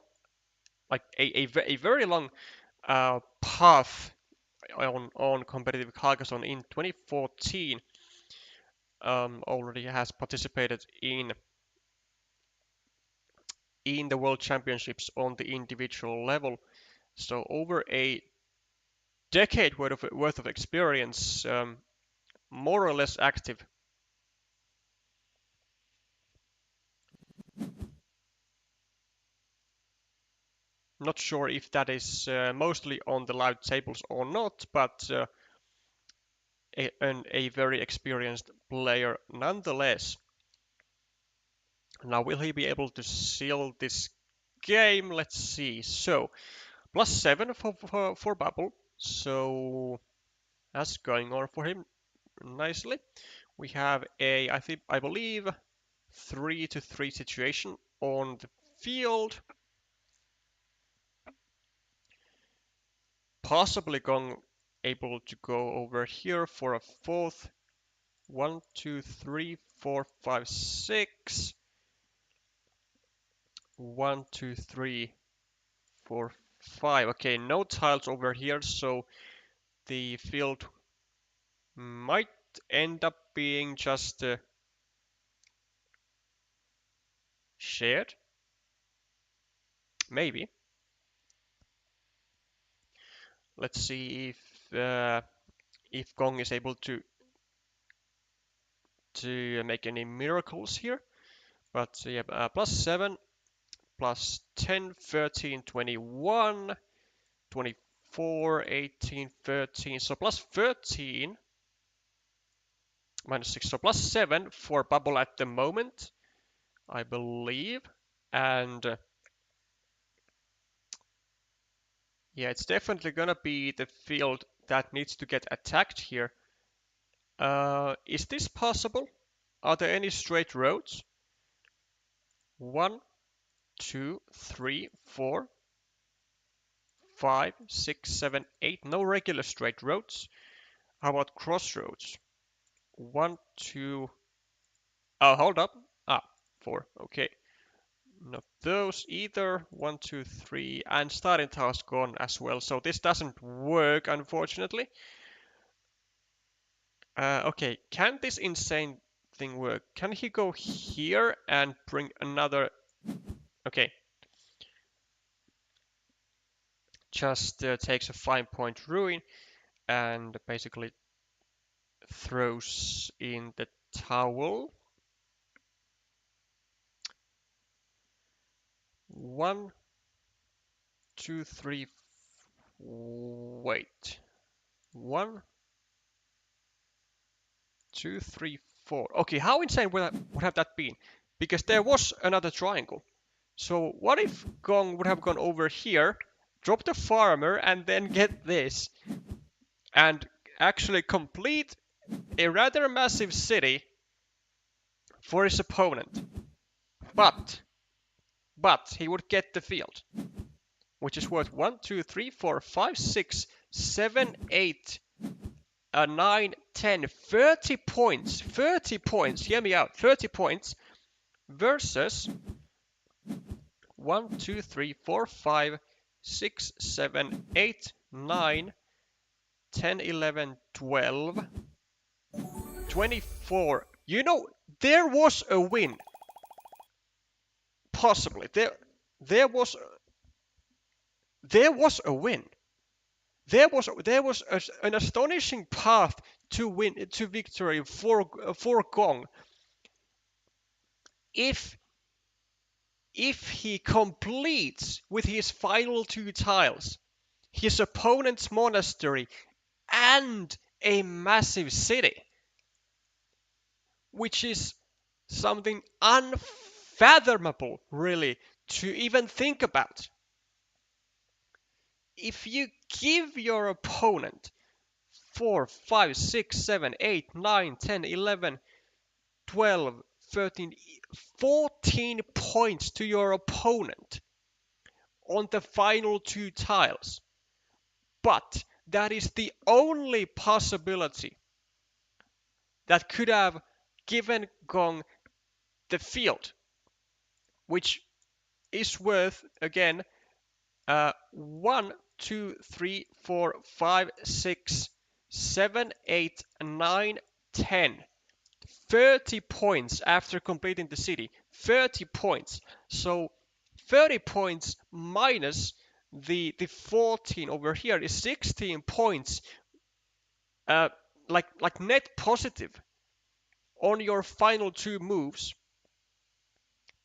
like a very long path on competitive Carcassonne. In 2014 already has participated in the World Championships on the individual level. So over a decade worth of experience, more or less active. Not sure if that is mostly on the live tables or not, but a very experienced player nonetheless. Now, will he be able to seal this game? Let's see. So, +7 for Bubble. So, That's going on for him nicely. We have I believe 3-3 situation on the field. Possibly Gong able to go over here for a fourth. 1, 2, 3, 4, 5, 6. 1, 2, 3, 4, 5. Okay, no tiles over here, so the field might end up being just shared. Maybe. Let's see if Gong is able to make any miracles here. But yeah, plus 7, plus 10, 13, 21, 24, 18, 13. So plus 13 minus 6. So plus 7 for bubble at the moment, I believe. And yeah, it's definitely gonna be the field that needs to get attacked here. Is this possible? Are there any straight roads? 1, 2, 3, 4, 5, 6, 7, 8. No regular straight roads. How about crossroads? 1, 2. Oh, hold up. 4. Okay. Not those either. 1, 2, 3. And starting tiles gone as well. So this doesn't work, unfortunately. Okay, can this insane thing work? Can he go here and bring another? Okay, just takes a 5-point ruin and basically throws in the towel. 1, 2, 3. Wait. 1, 2, 3, 4. Okay, how insane would have that been? Because there was another triangle. So what if Gong would have gone over here, drop the farmer, and then get this, and actually complete a rather massive city for his opponent. But he would get the field, which is worth 1, 2, 3, 4, 5, 6, 7, 8, 9, 10, 30 points. 30 points, hear me out. 30 points versus 1, 2, 3, 4, 5, 6, 7, 8, 9, 10, 11, 12, 24. You know, there was a win. Possibly. There was a win. There was an astonishing path to victory for Gong if he completes with his final 2 tiles, his opponent's monastery and a massive city, which is something unfathomable, really, to even think about. If you give your opponent 4, 5, 6, 7, 8, 9, 10, 11, 12, 13, 14 points to your opponent on the final 2 tiles, but that is the only possibility that could have given Gong the field, which is worth, again, 1, 2, 3, 4, 5, 6, 7, 8, 9, 10. 30 points after completing the city. 30 points. So 30 points minus the 14 over here is 16 points, like net positive on your final 2 moves,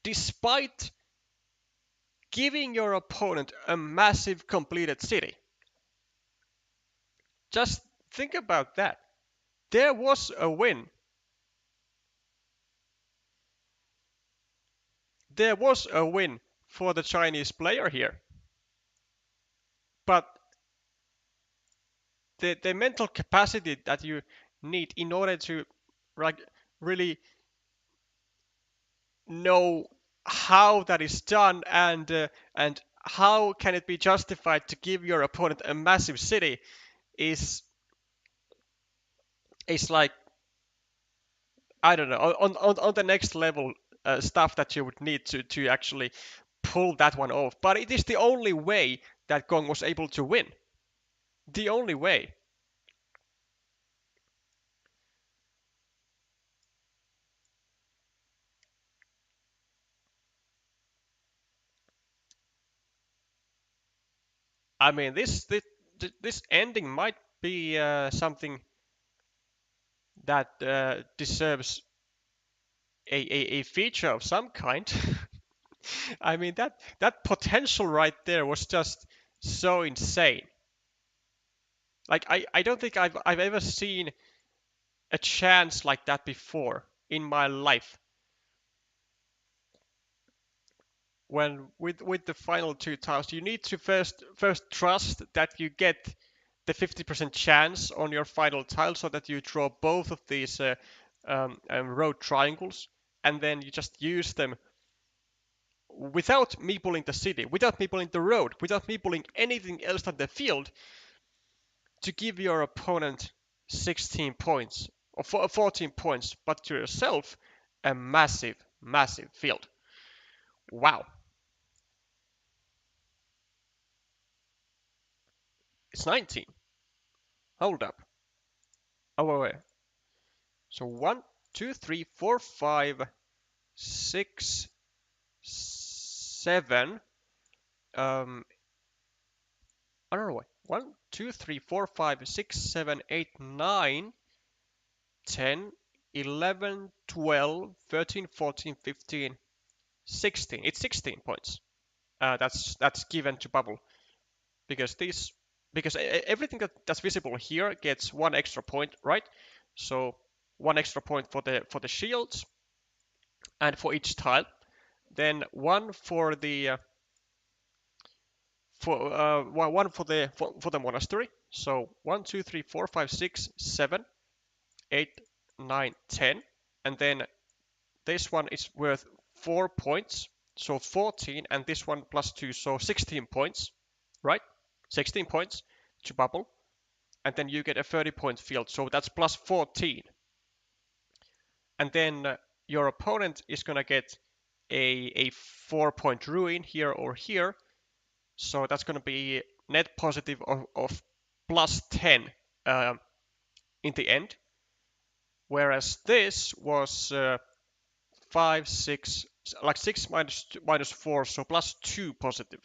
despite giving your opponent a massive completed city. Just think about that. There was a win. There was a win for the Chinese player here. But the mental capacity that you need in order to like really know how that is done and how can it be justified to give your opponent a massive city is like I don't know on the next level stuff that you would need to actually pull that one off. But it is the only way that Gong was able to win. The only way. I mean, this ending might be something that deserves a feature of some kind. I mean, that potential right there was just so insane. Like I don't think I've ever seen a chance like that before in my life. When with the final two tiles, you need to first trust that you get the 50% chance on your final tile so that you draw both of these road triangles, and then you just use them without meepling the city, without meepling the road, without meepling anything else than the field to give your opponent 16 points or 14 points, but to yourself a massive, massive field. Wow. It's 19. Hold up. Oh, wait, wait. So 1, 2, 3, 4, 5, 6, 7. Another way. 1, 2, 3, 4, 5, 6, 7, 8, 9, 10, 11, 12, 13, 14, 15, 16. It's 16 points. That's given to Bubble because these because everything that's visible here gets one extra point, right? So one extra point for the shields and for each tile. Then one for the one for the monastery. So 1, 2, 3, 4, 5, 6, 7, 8, 9, 10, and then this one is worth 4 points, so 14, and this one plus 2, so 16 points, right? 16 points to Bubble, and then you get a 30-point field, so that's plus 14. And then your opponent is gonna get a 4-point ruin here or here, so that's gonna be net positive of plus 10 in the end. Whereas this was 5, 6, like 6 minus 4, so plus 2 positive,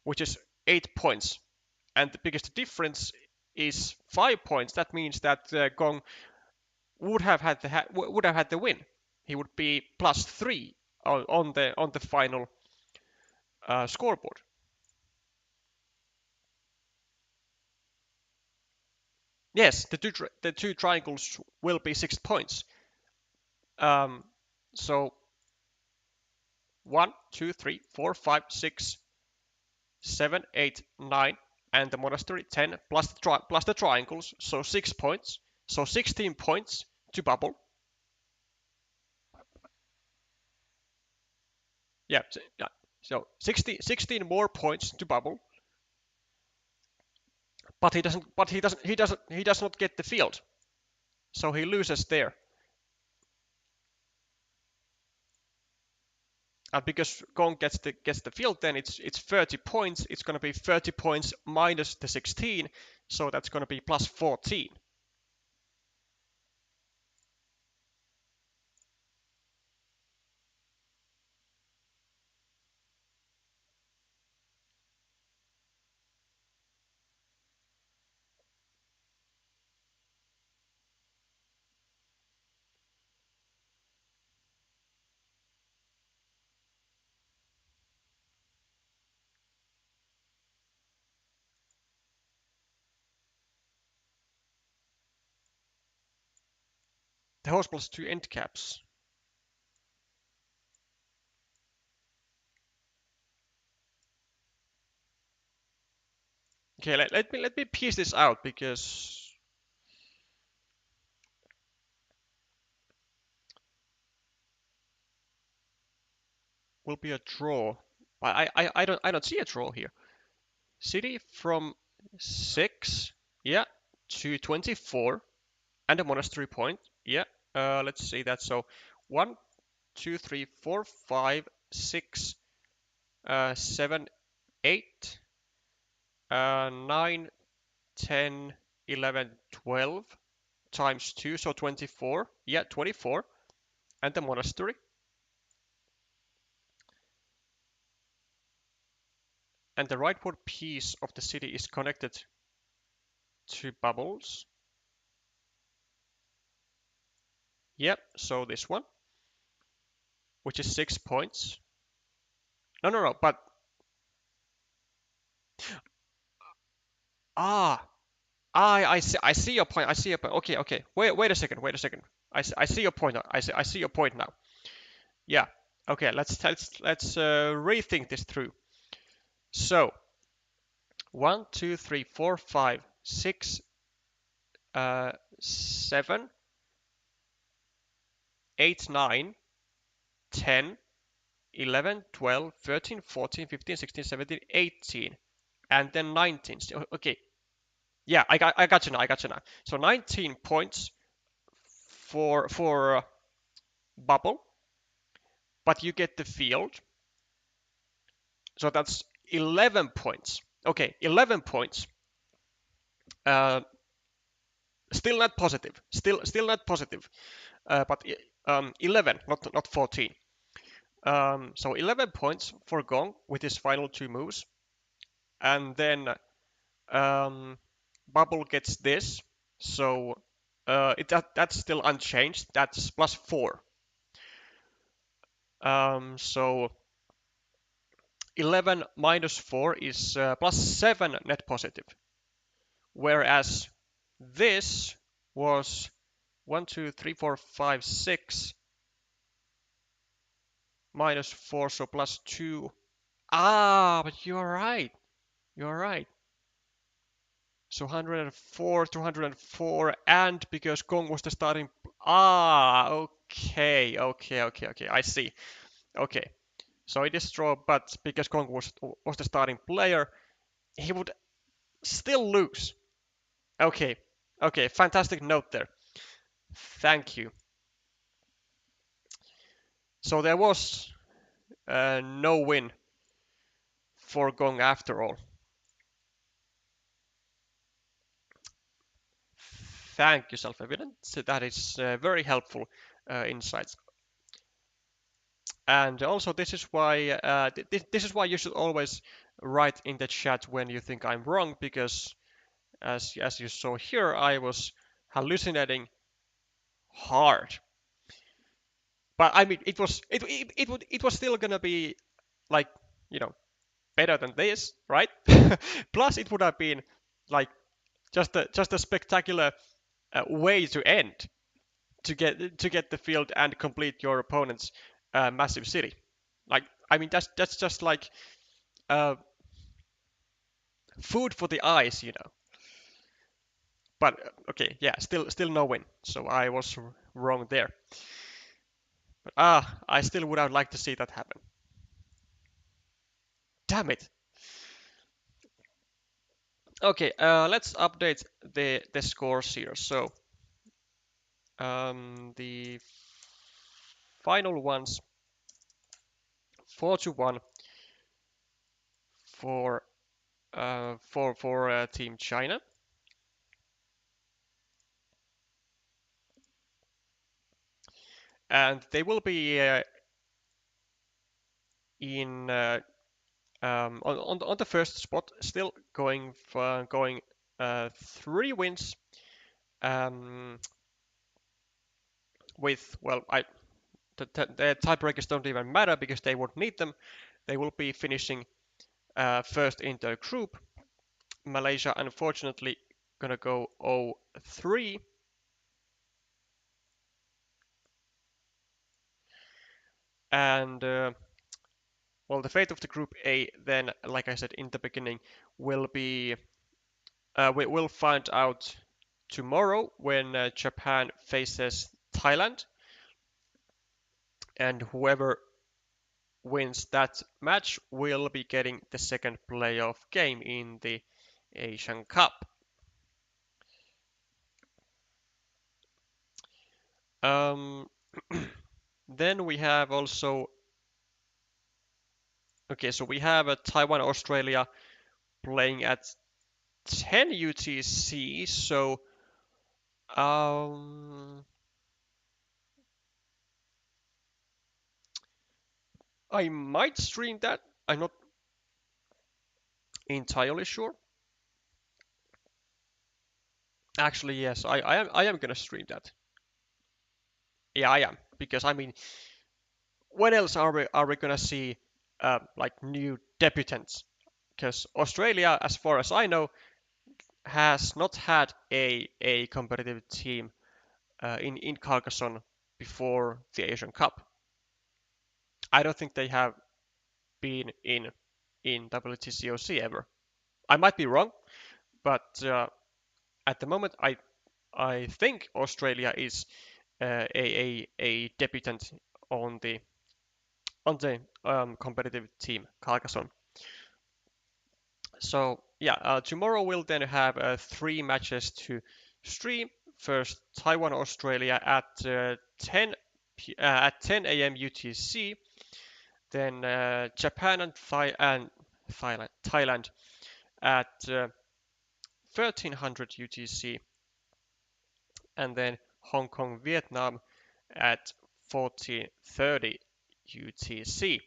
which is 8 points. And the biggest difference is 5 points. That means that Gong would have had the win. He would be plus 3 on the final scoreboard. Yes, the two triangles will be 6 points. So 1, 2, 3, 4, 5, 6, 7, 8, 9, and the monastery 10 plus the triangles, so 6 points. So 16 points to Bubble. Yeah, so 16 more points to Bubble. But he does not get the field. So he loses there. And because Gong gets the field, then it's 30 points. It's going to be 30 points minus the 16, so that's going to be plus 14. The horse plus 2 end caps. Okay, let me piece this out because will be a draw. I don't see a draw here. City from 6, yeah, to 24, and a monastery point. Yeah, let's see that. So 1, 2, 3, 4, 5, 6, 7, 8, 9, 10, 11, 12 times 2, so 24. Yeah, 24, and the monastery. And the rightward piece of the city is connected to bubbles. Yep, so this one, which is 6 points. No, but ah, I see your point. I see your point. Okay. Wait a second. I see your point now. I see your point now. Yeah. Okay. Let's rethink this through. So 1, 2, 3, 4, 5, 6, 7, 8, 9, 10, 11, 12, 13, 14, 15, 16, 17, 18, and then 19. Okay. Yeah, I got you now. I got you now. So 19 points for bubble, but you get the field. So that's 11 points. Okay, 11 points. Uh, Still not positive. Still not positive. But 11, not 14. So 11 points for Gong with his final two moves, and then Bubble gets this. So that's still unchanged. That's +4. So 11 minus 4 is +7 net positive. Whereas this was 1, 2, 3, 4, 5, 6 minus 4, so +2. Ah, but you're right. You're right. So 104, 204, and because Kong was the starting. Ah, okay. I see. Okay. So it is draw, but because Kong was the starting player, he would still lose. Okay. Okay. Fantastic note there. Thank you. So there was no win for Gong after all. Thank you, self-evident. So that is very helpful insights. And also, this is why this is why you should always write in the chat when you think I'm wrong, because as you saw here, I was hallucinating hard. But I mean, it was still gonna be like, you know better than this, right? Plus, it would have been like just a spectacular way to end to get the field and complete your opponent's massive city. Like, I mean, that's just like uh, food for the eyes. But okay, yeah, still no win. So I was wrong there. But I still would have liked to see that happen. Damn it. Okay, let's update the scores here. So the final ones, 4-1 for Team China. And they will be in on the first spot, still going 3 wins, um, with, well, the tiebreakers don't even matter because they won't need them. They will be finishing first in their group. Malaysia, unfortunately, gonna go 0-3. And well, the fate of the group A then, like I said in the beginning, will be We will find out tomorrow when Japan faces Thailand, and whoever wins that match will be getting the second playoff game in the Asian Cup. Um, then we have also, okay, so we have Taiwan, Australia playing at 10 UTC. So um, I might stream that. I'm not entirely sure. Actually, yes, I am gonna stream that. Yeah, I am because I mean, when else are we gonna see like new debutants? Because Australia, as far as I know, has not had a competitive team in Carcassonne before the Asian Cup. I don't think they have been in WTCOC ever. I might be wrong, but at the moment, I think Australia is a debutant on the competitive team Carcassonne. So yeah, tomorrow we'll then have three matches to stream. First, Taiwan Australia at 10 a.m. UTC. Then Japan and Thailand at 1300 UTC, and then Hong Kong Vietnam at 1430 UTC.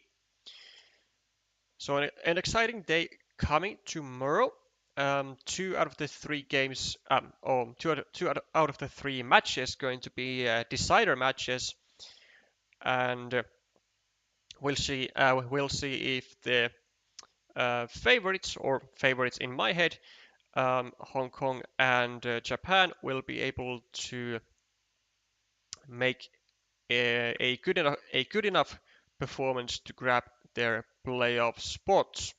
So an exciting day coming tomorrow. Two out of the three games, or out of the three matches, going to be decider matches, and we'll see if the favorites or favorites in my head, Hong Kong and Japan, will be able to make a good enough performance to grab their playoff spots,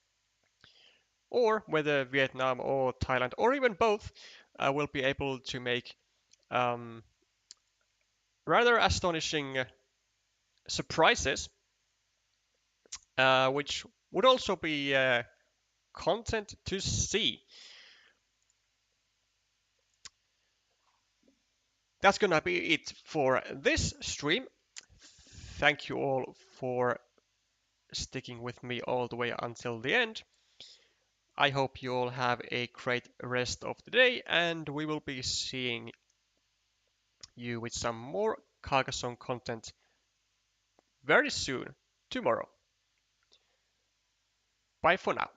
or whether Vietnam or Thailand or even both will be able to make um, rather astonishing surprises, which would also be content to see. That's gonna be it for this stream. Thank you all for sticking with me all the way until the end. I hope you all have a great rest of the day, and we will be seeing you with some more Carcassonne content very soon tomorrow. Bye for now.